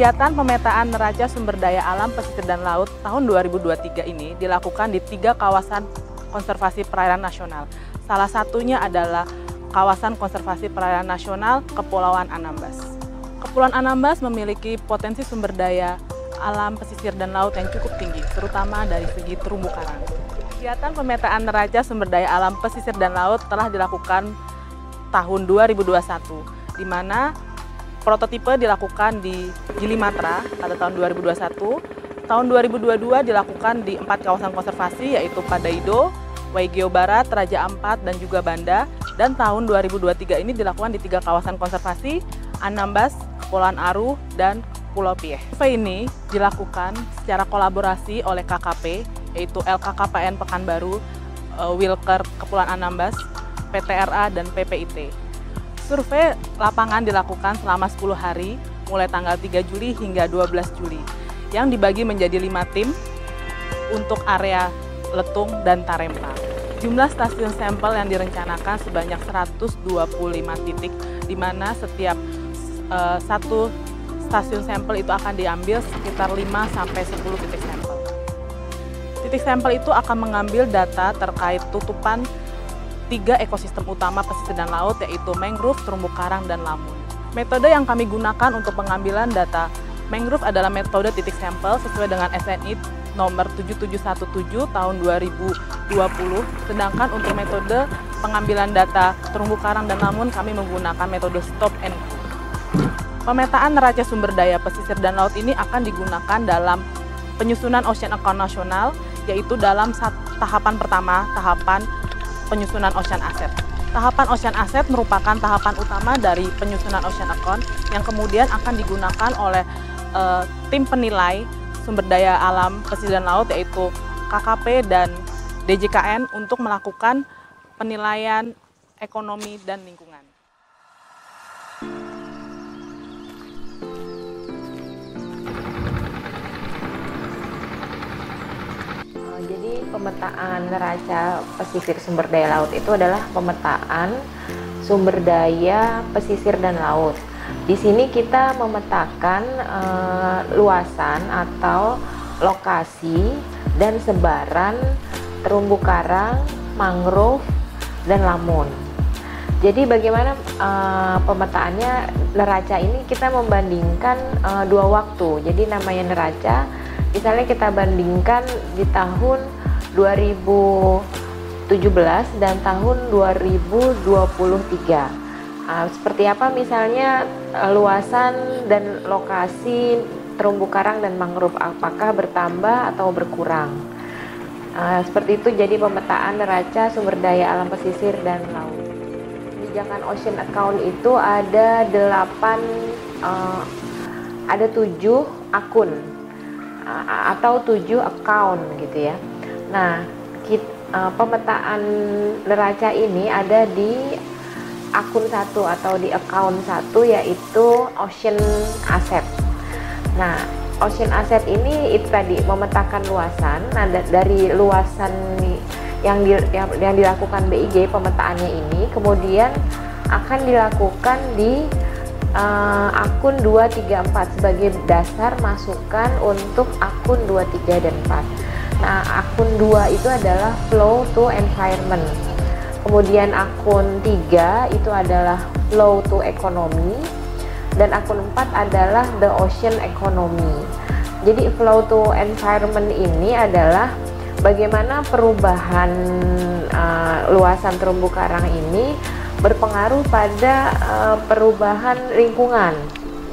Kegiatan pemetaan neraca sumber daya alam pesisir dan laut tahun 2023 ini dilakukan di 3 kawasan konservasi perairan nasional. Salah satunya adalah kawasan konservasi perairan nasional Kepulauan Anambas. Kepulauan Anambas memiliki potensi sumber daya alam pesisir dan laut yang cukup tinggi, terutama dari segi terumbu karang. Kegiatan pemetaan neraca sumber daya alam pesisir dan laut telah dilakukan tahun 2021, di mana prototipe dilakukan di Gilimatra pada tahun 2021, tahun 2022 dilakukan di 4 kawasan konservasi yaitu Padaido, Waigeo Barat, Raja Ampat, dan juga Banda, dan tahun 2023 ini dilakukan di 3 kawasan konservasi, Anambas, Kepulauan Aru, dan Pulau Pieh. Survei ini dilakukan secara kolaborasi oleh KKP, yaitu LKKPN Pekanbaru, Wilker Kepulauan Anambas, PTRA, dan PPIT. Survei lapangan dilakukan selama 10 hari, mulai tanggal 3 Juli hingga 12 Juli, yang dibagi menjadi 5 tim untuk area Letung dan Tarempa. Jumlah stasiun sampel yang direncanakan sebanyak 125 titik, di mana setiap satu stasiun sampel itu akan diambil sekitar 5-10 titik sampel. Titik sampel itu akan mengambil data terkait tutupan 3 ekosistem utama pesisir dan laut, yaitu mangrove, terumbu karang, dan lamun. Metode yang kami gunakan untuk pengambilan data mangrove adalah metode titik sampel sesuai dengan SNI nomor 7717 tahun 2020, sedangkan untuk metode pengambilan data terumbu karang dan lamun kami menggunakan metode stop and go. Pemetaan neraca sumber daya pesisir dan laut ini akan digunakan dalam penyusunan Ocean Account nasional, yaitu dalam tahapan pertama, tahapan penyusunan Ocean Asset. Tahapan Ocean Asset merupakan tahapan utama dari penyusunan Ocean Account yang kemudian akan digunakan oleh tim penilai sumber daya alam pesisir dan laut, yaitu KKP dan DJKN, untuk melakukan penilaian ekonomi dan lingkungan. Jadi pemetaan neraca pesisir sumber daya laut itu adalah pemetaan sumber daya pesisir dan laut. Di sini kita memetakan luasan atau lokasi dan sebaran terumbu karang, mangrove, dan lamun. Jadi bagaimana pemetaannya neraca ini, kita membandingkan 2 waktu. Jadi namanya neraca, misalnya kita bandingkan di tahun 2017 dan tahun 2023. Seperti apa misalnya luasan dan lokasi terumbu karang dan mangrove, apakah bertambah atau berkurang. Seperti itu jadi pemetaan neraca sumber daya alam pesisir dan laut. Kebijakan Ocean Account itu ada 7 akun atau 7 account gitu ya. Nah, pemetaan neraca ini ada di akun 1 atau di account 1, yaitu Ocean Asset. Nah, Ocean Asset ini itu tadi memetakan luasan. Nah, dari luasan yang dilakukan BIG pemetaannya ini kemudian akan dilakukan di akun 2, 3, 4 sebagai dasar masukan untuk akun 2, 3, dan 4. Nah, akun 2 itu adalah flow to environment. Kemudian akun 3 itu adalah flow to economy, dan akun 4 adalah the ocean economy. Jadi flow to environment ini adalah bagaimana perubahan luasan terumbu karang ini berpengaruh pada perubahan lingkungan.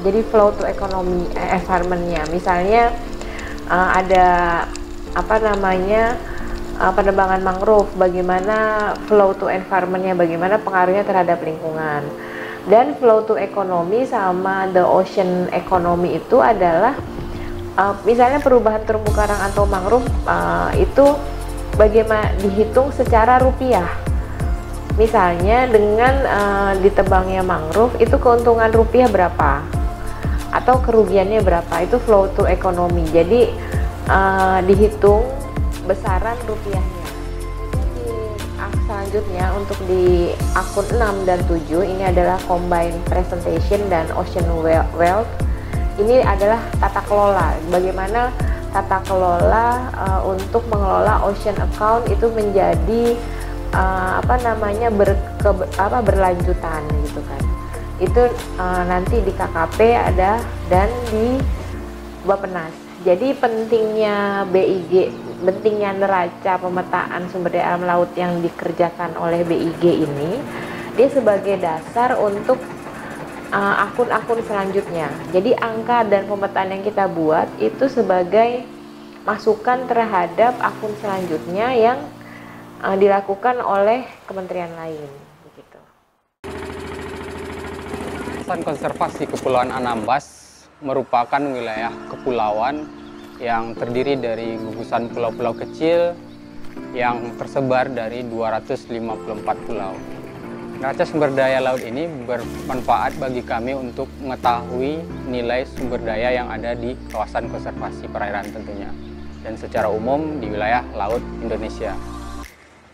Jadi flow to economy environment-nya, misalnya ada penebangan mangrove, bagaimana flow to environment-nya, bagaimana pengaruhnya terhadap lingkungan. Dan flow to economy sama the ocean economy itu adalah misalnya perubahan terumbu karang atau mangrove itu bagaimana dihitung secara rupiah. Misalnya dengan ditebangnya mangrove itu keuntungan rupiah berapa atau kerugiannya berapa, itu flow to economy. Jadi dihitung besaran rupiahnya. Selanjutnya untuk di akun 6 dan 7 ini adalah combined presentation dan ocean wealth. ini adalah tata kelola, bagaimana tata kelola untuk mengelola ocean account itu menjadi berlanjutan gitu kan. Itu nanti di KKP ada dan di Bappenas. Jadi pentingnya BIG, pentingnya neraca pemetaan sumber daya alam laut yang dikerjakan oleh BIG ini, dia sebagai dasar untuk akun-akun selanjutnya. Jadi angka dan pemetaan yang kita buat itu sebagai masukan terhadap akun selanjutnya yang dilakukan oleh kementerian lain. Begitu. Kawasan Konservasi Kepulauan Anambas merupakan wilayah kepulauan yang terdiri dari gugusan pulau-pulau kecil yang tersebar dari 254 pulau. Neraca sumber daya laut ini bermanfaat bagi kami untuk mengetahui nilai sumber daya yang ada di kawasan konservasi perairan tentunya, dan secara umum di wilayah laut Indonesia.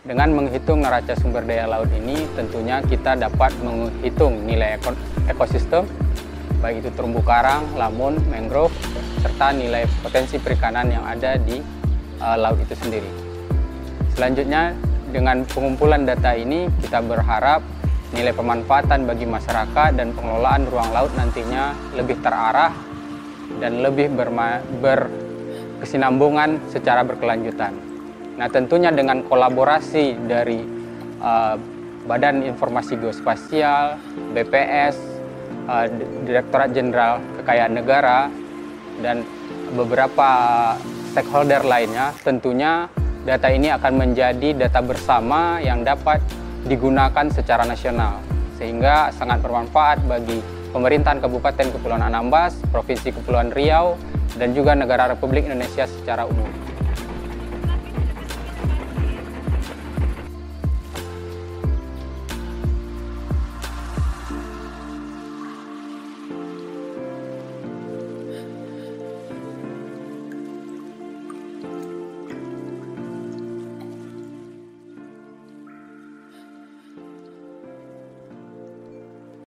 Dengan menghitung neraca sumber daya laut ini, tentunya kita dapat menghitung nilai ekosistem, baik itu terumbu karang, lamun, mangrove, serta nilai potensi perikanan yang ada di laut itu sendiri. Selanjutnya, dengan pengumpulan data ini, kita berharap nilai pemanfaatan bagi masyarakat dan pengelolaan ruang laut nantinya lebih terarah dan lebih berkesinambungan secara berkelanjutan. Nah, tentunya dengan kolaborasi dari Badan Informasi Geospasial, BPS, Direktorat Jenderal Kekayaan Negara, dan beberapa stakeholder lainnya, tentunya data ini akan menjadi data bersama yang dapat digunakan secara nasional, sehingga sangat bermanfaat bagi pemerintahan Kabupaten Kepulauan Anambas, Provinsi Kepulauan Riau, dan juga negara Republik Indonesia secara umum.